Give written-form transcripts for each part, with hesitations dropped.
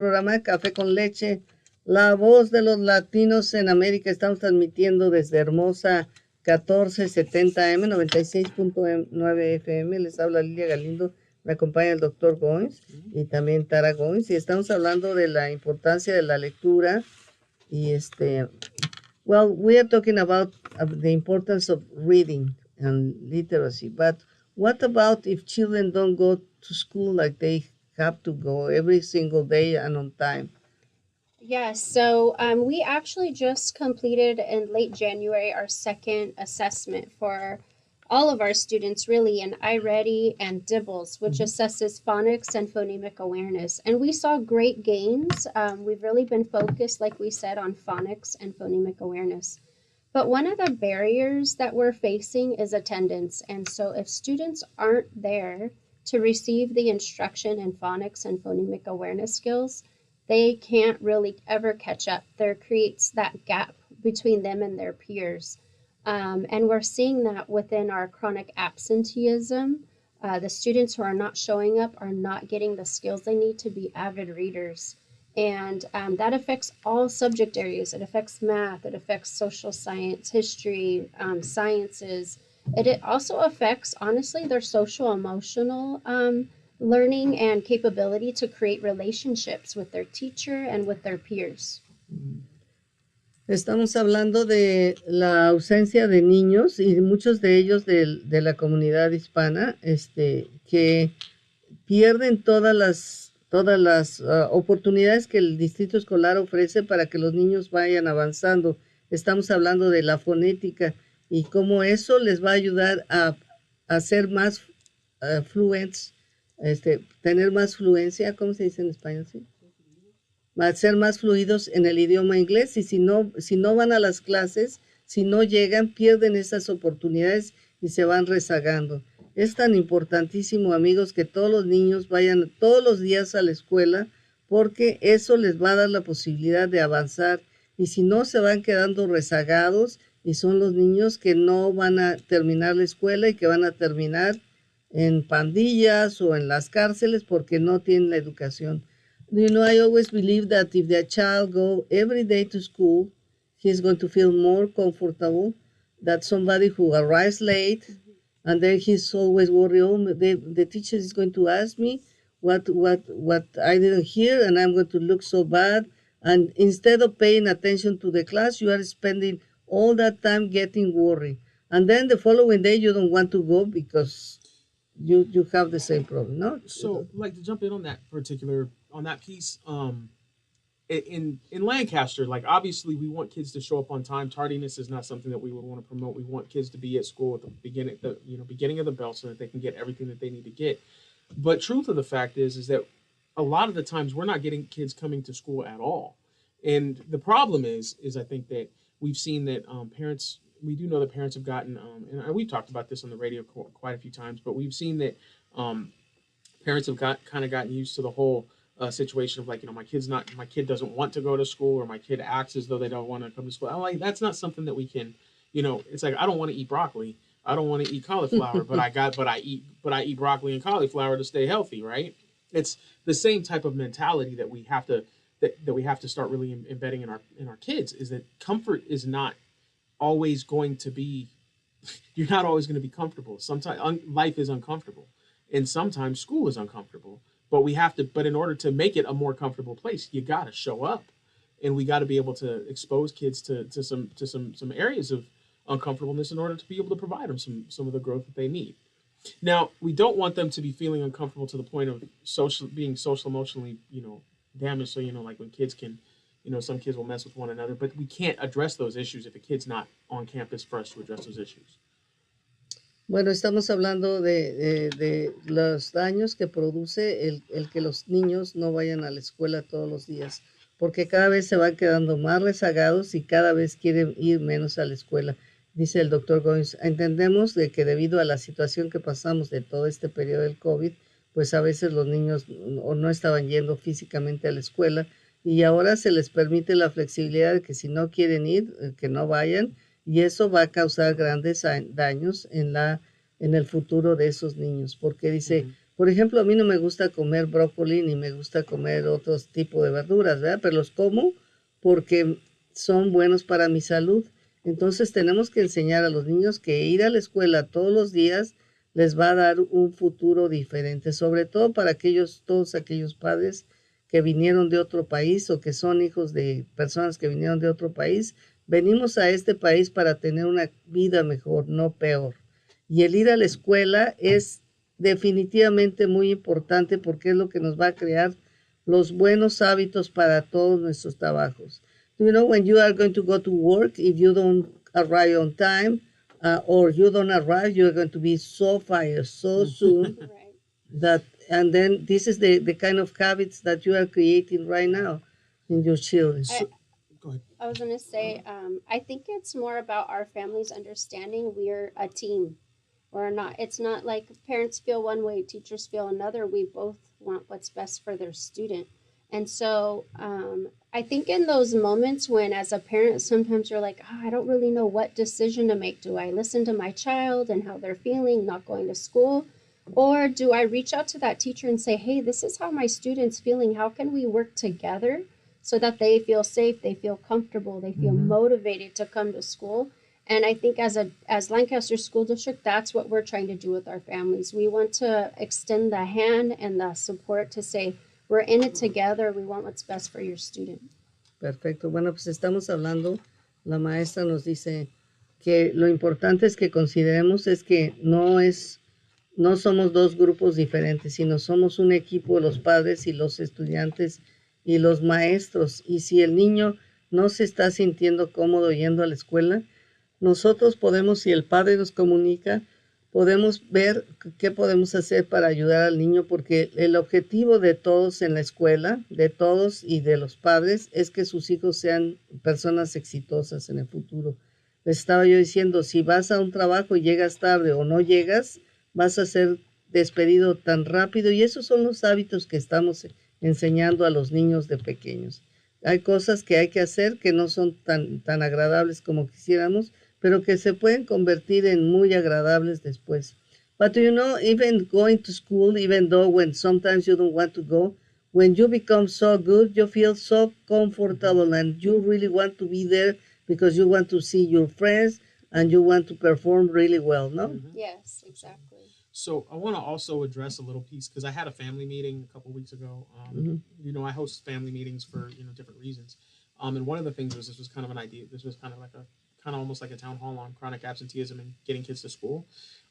programa Café con Leche, la voz de los latinos en América. Estamos transmitiendo desde hermosa 1470M, 96.9 FM. Les habla Lilia Galindo, me acompaña el doctor Goines y también Tara Goines. Y estamos hablando de la importancia de la lectura. Y well, we are talking about the importance of reading and literacy, but what about if children don't go to school like they have to go every single day and on time? Yes, so we actually just completed in late January our second assessment for all of our students, really, in iReady and Dibbles, which assesses phonics and phonemic awareness. And we saw great gains. We've really been focused, like we said, on phonics and phonemic awareness. But one of the barriers that we're facing is attendance. And so if students aren't there to receive the instruction in phonics and phonemic awareness skills, they can't really ever catch up. There creates that gap between them and their peers. And we're seeing that within our chronic absenteeism. The students who are not showing up are not getting the skills they need to be avid readers. And that affects all subject areas. It affects math, it affects social science, history, sciences. It also affects, honestly, their social emotional learning and capability to create relationships with their teacher and with their peers. Estamos hablando de la ausencia de niños y muchos de ellos de la comunidad hispana, que pierden todas las oportunidades que el distrito escolar ofrece para que los niños vayan avanzando. Estamos hablando de la fonética y cómo eso les va a ayudar a ser más fluentes, tener más fluencia, ¿cómo se dice en español? ¿Sí? A ser más fluidos en el idioma inglés, y si no van a las clases, si no llegan, pierden esas oportunidades y se van rezagando. Es tan importantísimo, amigos, que todos los niños vayan todos los días a la escuela, porque eso les va a dar la posibilidad de avanzar, y si no, se van quedando rezagados, y son los niños que no van a terminar la escuela y que van a terminar en pandillas o en las cárceles porque no tienen la educación. You know, I always believe that if their child go every day to school, he's going to feel more comfortable than somebody who arrives late, and then he's always worried, oh, the teacher is going to ask me what I didn't hear, and I'm going to look so bad. And instead of paying attention to the class, you are spending all that time getting worried. And then the following day, you don't want to go because you have the same problem, no? So, like, to jump in on that piece, in Lancaster, like, obviously we want kids to show up on time. Tardiness is not something that we would want to promote. We want kids to be at school at the beginning of the bell, so that they can get everything that they need to get. But truth of the fact is that a lot of the times we're not getting kids coming to school at all. And the problem is I think that we've seen that parents, we do know that parents have gotten, and we've talked about this on the radio quite a few times, but we've seen that parents have gotten used to the whole situation of, like, my kid doesn't want to go to school, or my kid acts as though they don't want to come to school. I'm like, that's not something that we can, it's like, I don't want to eat broccoli, I don't want to eat cauliflower, but I eat broccoli and cauliflower to stay healthy, right? It's the same type of mentality that we have to start really embedding in our kids, is that comfort is not always going to be, you're not always going to be comfortable. Sometimes life is uncomfortable, and sometimes school is uncomfortable, but in order to make it a more comfortable place, you got to show up, and we got to be able to expose kids to some areas of uncomfortableness in order to be able to provide them some of the growth that they need. Now, we don't want them to be feeling uncomfortable to the point of being social emotionally, damaged. So, like when kids can, some kids will mess with one another, but we can't address those issues if a kid's not on campus for us to address those issues. Bueno, estamos hablando de los daños que produce el que los niños no vayan a la escuela todos los días, porque cada vez se van quedando más rezagados y cada vez quieren ir menos a la escuela. Dice el doctor Goines, entendemos de que debido a la situación que pasamos de todo este periodo del COVID, pues a veces los niños no estaban yendo físicamente a la escuela, y ahora se les permite la flexibilidad de que si no quieren ir, que no vayan, y eso va a causar grandes daños en el futuro de esos niños, porque dice, Por ejemplo, a mí no me gusta comer brócoli ni me gusta comer otros tipos de verduras, ¿verdad? Pero los como porque son buenos para mi salud. Entonces tenemos que enseñar a los niños que ir a la escuela todos los días les va a dar un futuro diferente, sobre todo para todos aquellos padres que vinieron de otro país o que son hijos de personas que vinieron de otro país. Venimos a este país para tener una vida mejor, no peor. Y el ir a la escuela es definitivamente muy importante porque es lo que nos va a crear los buenos hábitos para todos nuestros trabajos. You know, when you are going to go to work, if you don't arrive on time or you don't arrive, you're going to be so fired so soon Right. that, and then this is the kind of habits that you are creating right now in your children. Go ahead. I was going to say, I think it's more about our families understanding we're a team. We're not, it's not like parents feel one way, teachers feel another. We both want what's best for their student. And so I think in those moments when, as a parent, sometimes you're like, oh, I don't really know what decision to make. Do I listen to my child and how they're feeling, not going to school? Or do I reach out to that teacher and say, hey, this is how my student's feeling. How can we work together so that they feel safe, they feel comfortable, they feel motivated to come to school? And I think as Lancaster School District, that's what we're trying to do with our families. We want to extend the hand and the support to say, we're in it together. We want what's best for your student. Perfecto. Bueno, pues estamos hablando, la maestra nos dice que lo importante es que consideremos es que no somos dos grupos diferentes, sino somos un equipo, los padres y los estudiantes y los maestros. Y si el niño no se está sintiendo cómodo yendo a la escuela, nosotros podemos, si el padre nos comunica, podemos ver qué podemos hacer para ayudar al niño, porque el objetivo de todos en la escuela, de todos y de los padres, es que sus hijos sean personas exitosas en el futuro. Les estaba yo diciendo, si vas a un trabajo y llegas tarde o no llegas, vas a ser despedido tan rápido, y esos son los hábitos que estamos enseñando a los niños de pequeños. Hay cosas que hay que hacer que no son tan agradables como quisiéramos, pero que se pueden convertir en muy agradables después. But you know, even going to school, even though when sometimes you don't want to go, when you become so good, you feel so comfortable and you really want to be there because you want to see your friends and you want to perform really well, no? Yes, exactly. So I want to also address a little piece because I had a family meeting a couple weeks ago. You know, I host family meetings for different reasons. And one of the things was this was kind of an idea. This was kind of like almost like a town hall on chronic absenteeism and getting kids to school.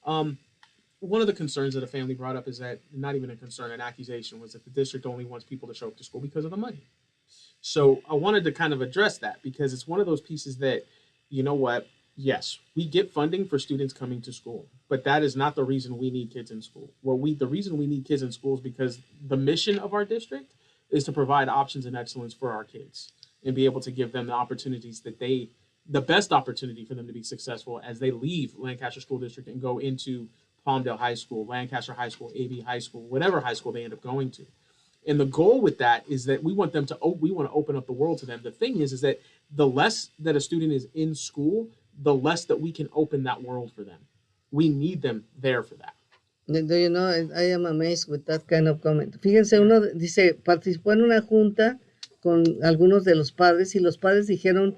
One of the concerns that a family brought up is that, not even a concern, an accusation, was that the district only wants people to show up to school because of the money. So I wanted to kind of address that because it's one of those pieces that, you know what, yes, we get funding for students coming to school, but that is not the reason we need kids in school. The reason we need kids in school is because the mission of our district is to provide options and excellence for our kids and be able to give them the opportunities the best opportunity for them to be successful as they leave Lancaster School District and go into Palmdale High School, Lancaster High School, AB High School, whatever high school they end up going to. And the goal with that is that we want to open up the world to them. The thing is that the less that a student is in school, the less that we can open that world for them. We need them there for that. Do you know, I am amazed with that kind of comment. Fíjense, uno dice, participó en una junta con algunos de los padres y los padres dijeron,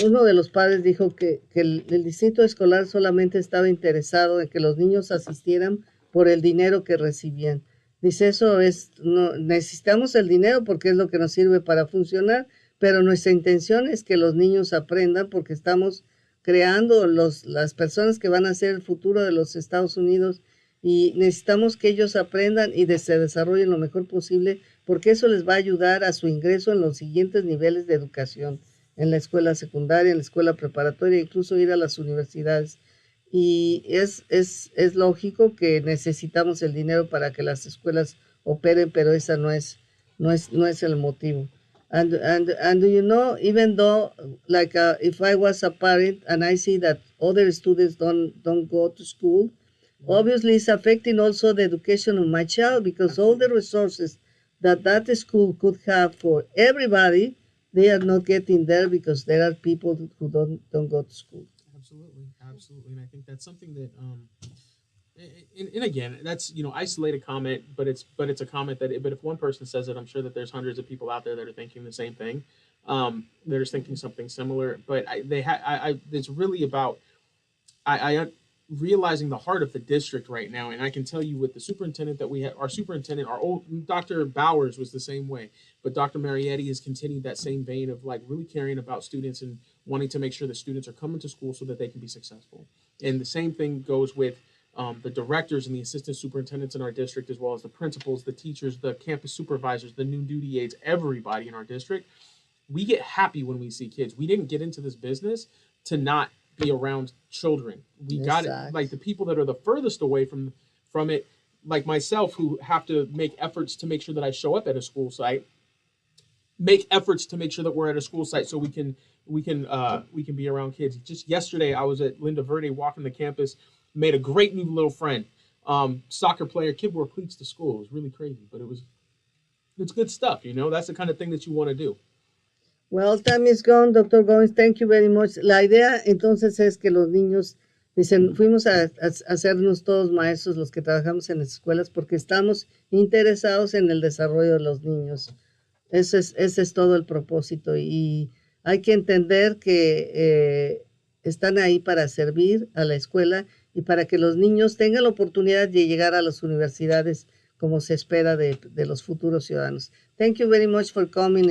uno de los padres dijo que el distrito escolar solamente estaba interesado en que los niños asistieran por el dinero que recibían. Dice, no, necesitamos el dinero porque es lo que nos sirve para funcionar, pero nuestra intención es que los niños aprendan porque estamos creando las personas que van a ser el futuro de los Estados Unidos y necesitamos que ellos aprendan y se desarrollen lo mejor posible porque eso les va a ayudar a su ingreso en los siguientes niveles de educación, en la escuela secundaria, en la escuela preparatoria, incluso ir a las universidades. Y es lógico que necesitamos el dinero para que las escuelas operen, pero esa no es el motivo. And you know, even though, like, if I was a parent and I see that other students don't go to school, obviously it's affecting also the education of my child because all the resources that school could have for everybody, they are not getting there because there are people who don't go to school. Absolutely. And I think that's something that And again, that's isolated comment, but it's a comment but if one person says it, I'm sure that there's hundreds of people out there that are thinking the same thing. They're just thinking something similar, but it's really about I realizing the heart of the district right now, and I can tell you with the superintendent that we have, our superintendent, our old Dr. Bowers was the same way, but Dr. Marietti has continued that same vein of like really caring about students and wanting to make sure that students are coming to school so that they can be successful. And the same thing goes with the directors and the assistant superintendents in our district, as well as the principals, the teachers, the campus supervisors, the new duty aides, everybody in our district. We get happy when we see kids. We didn't get into this business to not be around children. We got it, like the people that are the furthest away from it, like myself, who have to make efforts to make sure that I show up at a school site, make efforts to make sure that we're at a school site so we can be around kids. Just yesterday I was at Linda Verde walking the campus, made a great new little friend. Soccer player, kid wore cleats to school. It was really crazy, but it's good stuff, That's the kind of thing that you want to do. Well, time is gone, Dr. Goines. Thank you very much. La idea entonces es que los niños dicen, fuimos a hacernos todos maestros los que trabajamos en las escuelas porque estamos interesados en el desarrollo de los niños. Ese es todo el propósito y hay que entender que están ahí para servir a la escuela y para que los niños tengan la oportunidad de llegar a las universidades como se espera de los futuros ciudadanos. Thank you very much for coming.